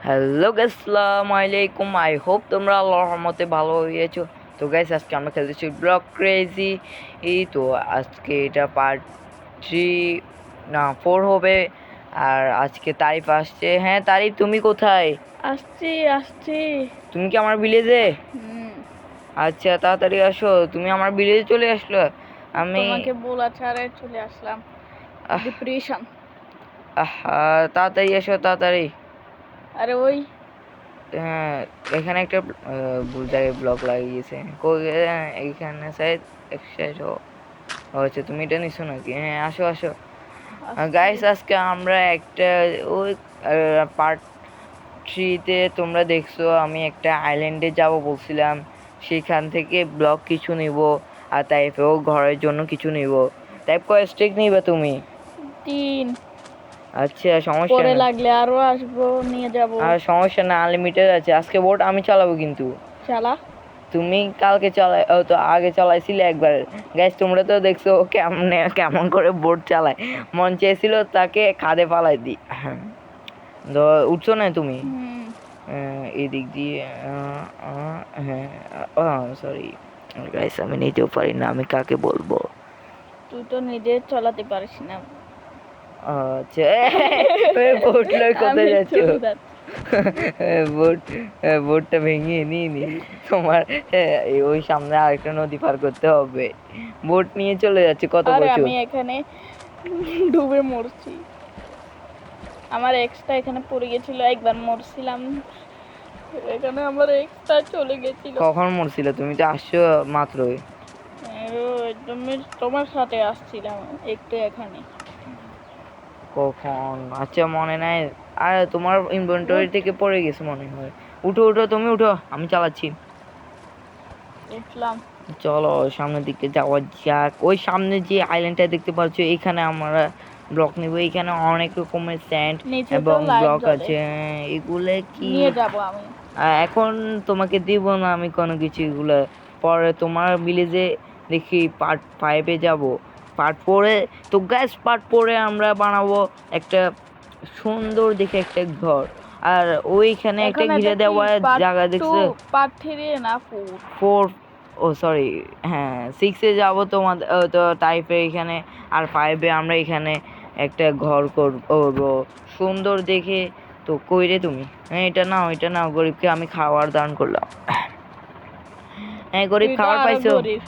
Hello guys, আসসালামু আলাইকুম। I hope তোমরা আল্লাহর রহমতে ভালো হয়েছো। তো গাইস, আজকে আমরা খেলতেছি ব্লক ক্রেজি। তো আজকে এটা পার্ট 3 না 4 হবে। আর আজকে তারিফ আসছে। হ্যাঁ তারিফ, তুমি কোথায়? আসছি আসছি। তুমি কি আমার ভিলেজে? হুম, আচ্ছা, তাড়াতাড়ি আসো। তুমি আমার ভিলেজে চলে আসলো। আমি তোমাকে বলা ছাড়াই চলে আসলাম। আহ ডিপ্রেশন। তাড়াতাড়ি এসো, তাড়াতাড়ি। আরে ওই হ্যাঁ, এখানে একটা ভুল জায়গায় ব্লক লাগিয়েছে। এইখানে সাইড এক সাইড আচ্ছা, তুমি এটা নিছো নাকি? হ্যাঁ, আসো আসো। আসছি। গাইস, আজকে আমরা একটা ওই পার্ট 3-তে তোমরা দেখছো আমি একটা আইল্যান্ডে যাব বলছিলাম। সেখান থেকে ব্লক কিছু নিব, আর তাইফেও ঘরের জন্য কিছু নিব। তাইপ কয় স্টিক নিবে তুমি? 3 আচ্ছা, সমস্যা পরে না। লাগলে আরো আসবো, নিয়ে যাব। আর সমস্যা না, আনলিমিটেড আছে। আজকে বোট আমি চালাবো কিন্তু। চালা। তুমি কালকে চালাই, ও তো আগে চালাইছিলে একবার। গাইস, তোমরা তো দেখছো কেমন করে বোট চালায়। মন চেয়েছিল তাকে খাদে ফালাই দি। তো উঠছো না তুমি? হুম, এদিক দিয়ে হ্যাঁ, সরি গাইস, আমি নিতেও পারি না, আমি কাকে বলবো? তুই তো নিজে চালাতে পারিস না। আচ্ছা, বোট লয় আমি কোথায় যাচ্ছ? চলে যাচ্ছি। বোট বোটটা ভেঙে নি তোমার। ওই সামনে আরেকটা নদী পার করতে হবে। বোট নিয়ে চলে যাচ্ছে কত আরে বছর। আমি এখানে ডুবে মরছি। আমার এক্সটা এখানে পড়ে গেছিল, একবার মরছিলাম এখানে। আমার এক্সটা চলে গেছিল। কখন মরছিল? তুমি তো আসছো মাত্রই। তুমি তোমার সাথে আসছিলাম একটু এখানে। কখন? আচ্ছা, মনে নাই। আর তোমার ইনভেন্টরি উঠ, থেকে পড়ে গেছে মনে হয়। উঠো উঠো, তুমি উঠো, আমি চালাচ্ছি। উঠলাম। চলো সামনের দিকে যাওয়া যাক। ওই সামনে যে আইল্যান্ডটা দেখতে পাচ্ছ, এখানে আমরা ব্লক নিব। এখানে অনেক রকমের স্যান্ড নিচে তো এবং লাইট ব্লক জ্বলে, আছে। এগুলো কি নিয়ে যাব আমি। এখন তোমাকে দিব না আমি কোনো কিছু। এগুলো পরে তোমার ভিলেজে দেখি পার্ট 5-এ যাব। পার্ট 4-এ তো গ্যাস, পার্ট 4-এ আমরা বানাবো একটা সুন্দর দেখে একটা ঘর। আর ওইখানে একটা এখন এটা ঘিরে কি দেওয়া পার্ট জায়গা 2, দেখছো? পার্ট 3 না 4? 4, ও সরি, হ্যাঁ 6-এ যাবো তোমাদের, তো টাইপে এখানে। আর 5-এ আমরা এখানে একটা ঘর করবো সুন্দর দেখে। তো কই রে তুমি? হ্যাঁ, এটা নাও, এটা নাও, গরিবকে আমি খাবার দান করলাম। হ্যাঁ গরিব, তুই তো খাবার আরো পাইছো? গরিব।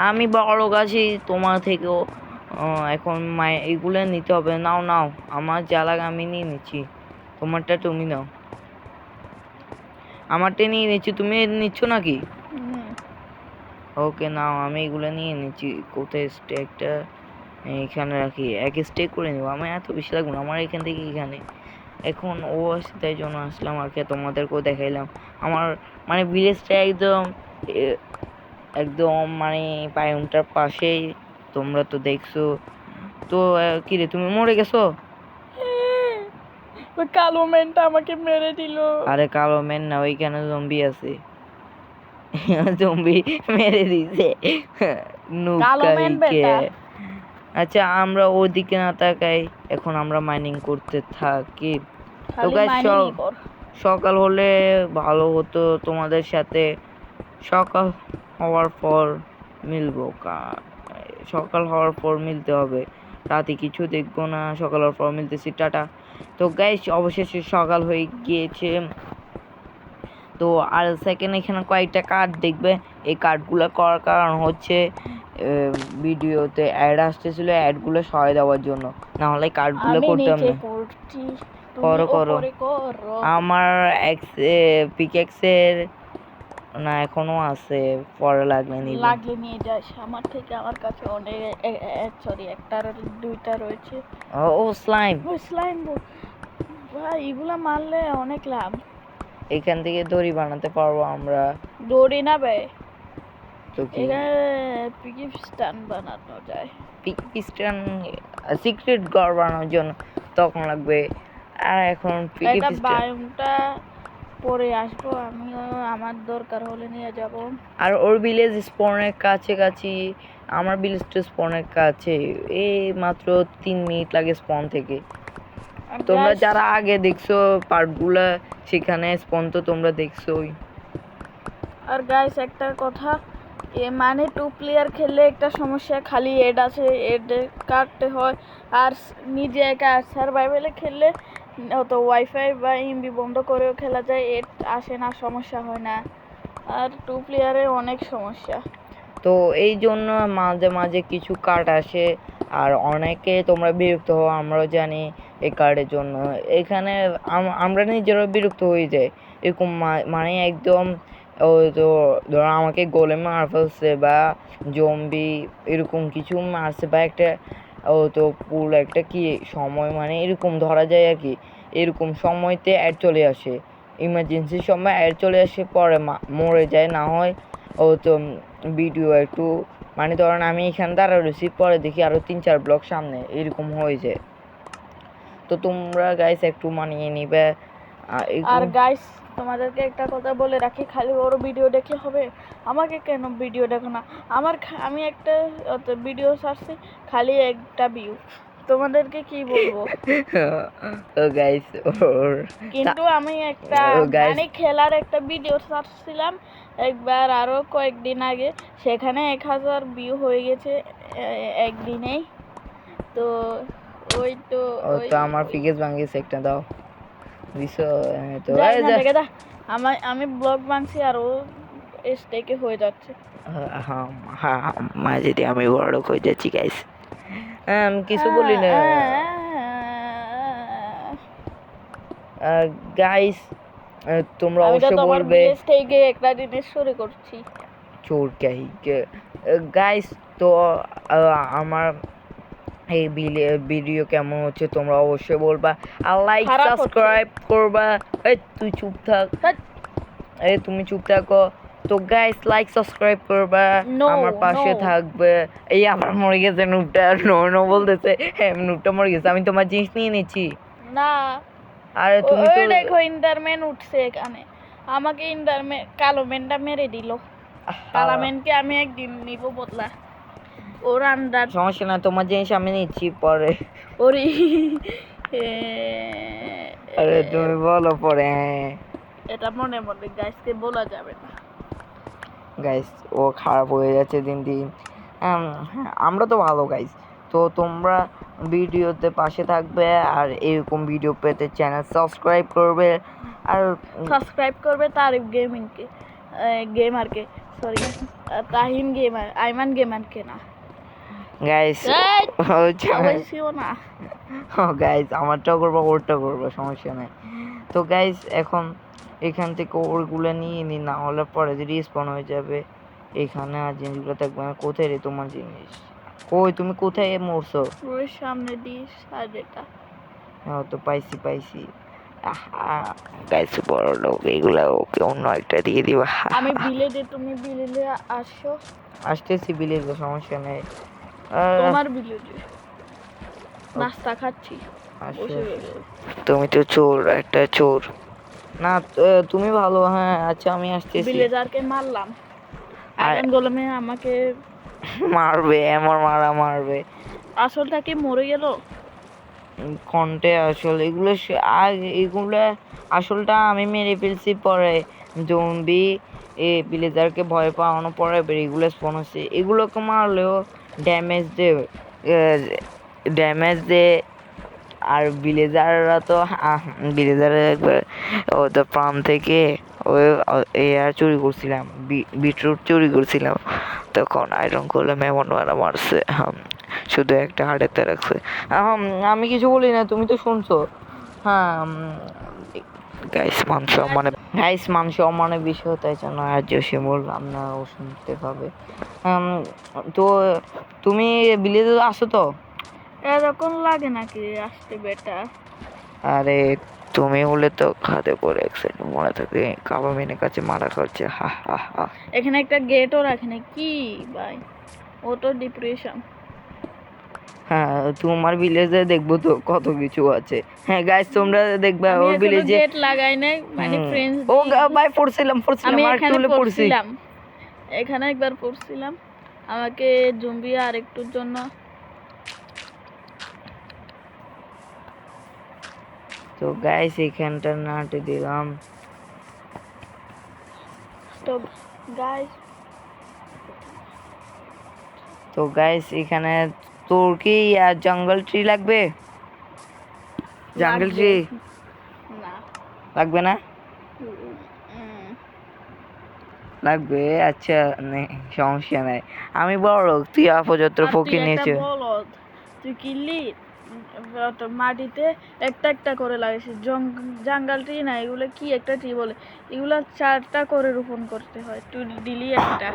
আমি বড় গাছি তোমার থেকেও। এখন এগুলো নিতে হবে। নাও নাও, আমার যা লাগে আমি নিয়ে নিচ্ছি। তোমারটা তুমি নাও। আমারটা নিয়ে নিচ্ছি, তুমি নিচ্ছ নাকি? হুম, ওকে নাও, আমি এগুলো নিয়ে নিচ্ছি। কোথায় স্টেকটা? এখানে রাখি, এক স্টেক করে নেবো। আমার এত বেশি লাগবে না, আমার এখান থেকে এখানে। এখন ও আসছে তাই জন্য আসলাম আর কি, তোমাদেরকেও দেখাইলাম। আমার মানে ভিলেজটা একদম একদম মানে পায়নটার পাশেই। তোমরা তো দেখছো। তো কি রে, তুমি মরে গেছো? ওই কালো মেনটা আমাকে মেরে দিল। আরে কালো মেন না, ওইখানে জম্বি আছে। জম্বি মেরে দিছে কালো মেন নুকাইকে। বেটা। আচ্ছা, আমরা ওদিকে না তাকাই, এখন আমরা মাইনিং করতে থাকি। তো খালি গাইস, মাইনিংই কর। সকাল হলে ভালো হতো তোমাদের সাথে। সকাল হওয়ার পর মিলবো। সকাল হওয়ার পর মিলতে হবে, রাতে কিছু দেখবো না। সকাল হওয়ার পর মিলতেছি, টাটা। তো গাইস, অবশেষে সকাল হয়ে গিয়েছে। তো আর সেকেন্ড এখানে কয়েকটা কার্ড দেখবে। এই কার্ডগুলো করার কারণ হচ্ছে ভিডিওতে অ্যাড আসতেছিল, অ্যাডগুলো সরাই দেওয়ার জন্য। না হলে কার্ডগুলো আমি করতাম নিচে না। করছি, তুমি করো করো। ওপরে করো। আমার পিকেক্সের না এখনো আছে, পরে লাগলে নিব। লাগলে নিয়ে যাস আমার থেকে। আমার কাছে অনেক, সরি, একটা আর দুইটা রয়েছে। ও স্লাইম। ওই স্লাইম ভাই, এগুলা মারলে অনেক লাভ। এখান থেকে দড়ি বানাতে পারবো আমরা। দৌড়ি না বে, তো কি, এখানে পিকি স্টান বানানো যায়। পিস্টন সিক্রেট ঘর বানানোর জন্য তখন লাগবে। আর এখন পিকি এটা পিস্টন। বায়ুমটা পরে আসবো, আমিও আমার দরকার হলে নিয়ে যাব। আর ওর ভিলেজ স্পনের কাছাকাছি, আমার ভিলেজ তো স্পনের কাছে। এই মাত্র 3 মিনিট লাগে স্পন থেকে। তোমরা Guys, যারা আগে দেখছো পার্টগুলা সেখানে স্পন তো তোমরা দেখছোই। আর গাইস একটা কথা, মানে 2 প্লেয়ার খেললে একটা সমস্যা, খালি এড আছে, এড কাটতে হয়। আর নিজে একা সার্ভাইভালে খেললে তো ওয়াইফাই বা এমবি বন্ধ করেও খেলা যায়, এড আসে না, সমস্যা হয় না। আর 2 প্লেয়ারে অনেক সমস্যা। তো এই জন্য মাঝে মাঝে কিছু কার্ড আসে, আর অনেকে তোমরা বিরক্ত হও, আমরাও জানি এই কার্ডের জন্য। এখানে আমরা নিজেরাও বিরক্ত হয়ে যাই, এরকম মানে একদম তো ধরো আমাকে গোলে মার ফেলছে বা জম্বি এরকম কিছু মারছে বা একটা তো পুল একটা কি সময় মানে এরকম ধরা যায় আর কি, এরকম সময়তে অ্যাড চলে আসে, ইমার্জেন্সির সময় অ্যাড চলে আসে, পরে মরে যায়, না হয় তো ভিডিও একটু মানে ধরেন আমি এখানে দাঁড়া রয়েছি, পরে দেখি আরো 3-4 ব্লক সামনে এরকম হয়ে যায়। তো তোমরা গাইস একটু মানিয়ে নিবে। আর গাইস তোমাদেরকে একটা কথা বলে রাখি, খালি ওর ভিডিও দেখলে হবে? আমাকে কেন ভিডিও দেখো না? আমি একটা ভিডিও ছাড়ছি, খালি একটা ভিউ। তোমাদেরকে কি বলবো? তো গাইস কিন্তু আমি একটা মানে খেলার একটা ভিডিও ছাড়ছিলাম একবার আরো কয়েকদিন আগে, সেখানে 1000 ভিউ হয়ে গেছে একদিনেই। তো ওই তো তো আমার ফিগেস ভাঙিয়েছে একটা দাও দিছো। তো আমি ব্লগ বানছি আর ও স্টেকে হয়ে যাচ্ছে। মাঝে দিয়ে আমি বড় হয়ে যাচ্ছি গাইস, আমি কিছু বলি না গাইস, তোমরা অবশ্যই বলবে থেকে একটা জিনিস শুরু করছি চোর কাহি গাইস। তো আমার এই ভিডিও কেমন হচ্ছে তোমরা অবশ্যই বলবা, আর লাইক সাবস্ক্রাইব করবা। এই তুই চুপ থাক, এই তুমি চুপ থাকো। তো গাইস লাইক সাবস্ক্রাইব করবা, আমার পাশে থাকবে। এই আমার মরে গেছে নুবটা, নো বলতেছে, হ্যাঁ নুবটা মরে গেছে, আমি তোমার জিনিস নিয়ে নিচ্ছি না। আরে তুমি তো দেখো ইন্টারম্যান উঠছে এখানে, আমাকে ইন্টারম্যান কালো ম্যানটা মেরে দিল। কালো ম্যানকে আমি একদিন নিব বদলা, ওর আন্ডার। সমস্যা না, তোমার জিনিস আমি নিচ্ছি পরে। ওরে আরে তুমি বলো পরে। এটা মনে মনে গাইসকে বলা যাবে না। গাইস ও খারাপ হয়ে যাচ্ছে দিন দিন। আমরা তো ভালো গাইস। তো তোমরা ভিডিওতে পাশে থাকবে, আর এরকম ভিডিও পেতে চ্যানেল সাবস্ক্রাইব করবে, আর সাবস্ক্রাইব করবে তারিফ গেমিংকে, গেমারকে, সরি তাহিম গেমার, আইমান গেমারকে না গাইস। না গাইস আমারটাও করবো ওরটাও করবো, সমস্যা নেই। তো গাইস এখন এখান থেকে ওরগুলো নিয়ে নি, না হলে পরে যে রিস্পন হয়ে যাবে এখানে আর জিনিসগুলো থাকবে না। কোথায় রে তোমার জিনিস? কই তুমি কোথায় মরছো? ওর সামনে দিস আর এটা তো পাইছি গাইস বড় লোক, এগুলা ওকে অন্য একটা দিয়ে দিবা। আমি বিলেতে, তুমি বিলেতে আসো। আসতেছি বিলেতে, সমস্যা নেই। তোমার বিলেতে নাস্তা খাচ্ছি। তুমি তো চোর, একটা চোর না। তুমি ভালো, হ্যাঁ আচ্ছা আমি আসতেছি। বিলেজারকে মারলাম, আয়রন গোলেমে আমাকে মারবে, এমন মারবে। আসলটা কি মরে গেল? কন্টে আসল এগুলো এগুলো আসলটা আমি মেরে ফেলছি, পরে জম্বি ভিলেজারকে ভয় পাওয়ানো পরে এগুলো স্পন হচ্ছে। এগুলোকে মারলেও ড্যামেজ দে আর ভিলেজাররা তো ভিলেজারের একবার ও তো প্রাণ থেকে ওই এয়ার চুরি করছিলাম, বিটরুট চুরি করছিলাম, তখন আয়রন করলাম এমন মারা মারছে, শুধু একটা হাড়েতে রাখছে। আমি কিছু বলি না, তুমি তো শুনছো। হ্যাঁ গাইস মান সম্মানের বিষয়, তাই জন্য আর জোশে বললাম না, ও শুনতে পাবে। তো তুমি বিলেতে আসো তো? এরকম লাগে নাকি আসতে বেটা? আরে তুমি হলে তো খাদে পরে এক মনে থাকে কাবা মেনের কাছে মারা খাচ্ছে। এখানে একটা গেটও রাখেনি কি ভাই, ও তো ডিপ্রেশন। হ্যাঁ তোমার ভিলেজে দেখবো তো কত কিছু আছে। হ্যাঁ গাইস তোমরা দেখবে ওর ভিলেজে গেট লাগাই নাই, মানে ফ্রেন্ডস ও ভাই পড়ছিলাম আমি আর এখানে একটু পড়ছিলাম, এখানে একবার পড়ছিলাম, আমাকে জম্বি আর একটুর জন্য তো গাইস এখানটা নাটে দিলাম। তো গাইস এখানে তোর কি জঙ্গল ট্রি লাগবে? জঙ্গল ট্রি না লাগবে না? উম, লাগবে, আচ্ছা সমস্যা নাই, আমি বড় লোক, তুই আপাতত আর তুই ফকির একটা নিয়েছে। বলদ, তুই কিনলি মাটিতে একটা একটা করে লাগিয়েছিস। জঙ্গল ট্রি না, এগুলো কি একটা ট্রি বলে, এগুলা 4টা করে রোপণ করতে হয়, তুই দিলি একটা।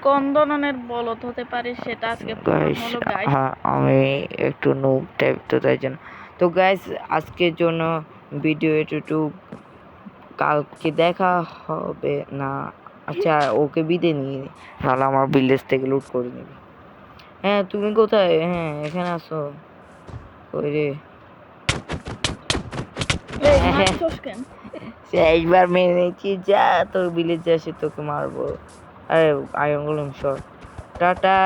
কোন ধরনের বলদ হতে পারে সেটা আজকে প্রমাণ গাইস হলো গাইস। হ্যাঁ আমি একটু নুব টাইপ, তো তাই জন্য। তো গাইস আজকের জন্য ভিডিও এটুকু, কালকে দেখা হবে না। আচ্ছা ওকে বিদে নিয়ে নি, নাহলে আমার ভিলেজ থেকে লুট করে নিবি। হ্যাঁ তুমি কোথায়? হ্যাঁ এখানে আসো। কই রে? মারছস কেন? সে একবার মেরেছি, যা তোর ভিলেজে আসে তোকে মারবো। আরে iron golem shot. Tata.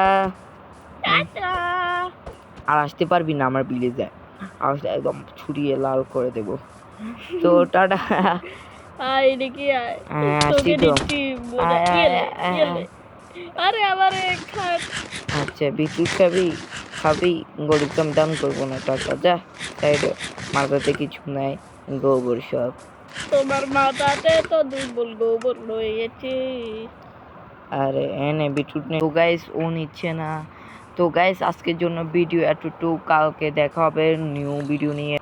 Tata. আর আসতে পারবি না আমার ভিলেজে, আসলে একদম ছুরিয়ে লাল করে দেব। তো টাটা। আয় দেখি আয়, আসছি তোকে তো। দিচ্ছি বোঝা। আয়, আয়, ইয়েলে আয়, ইয়েলে, আয়। আরে আমার খাট। আচ্ছা বিস্কুট খাবি? খাবি? গরিব দাম দাম করবো না, টাটা যা সাইডে। মাথাতে কিছু নাই, গোবর সব। তোমার মাথাতে তো দুর্বল গোবর রয়েছে। আরে এনে বিটুট নেই। তো গাইস ও নিচ্ছে না। তো গাইস আজকের জন্য ভিডিও এতটুকু, কালকে দেখা হবে নিউ ভিডিও নিয়ে।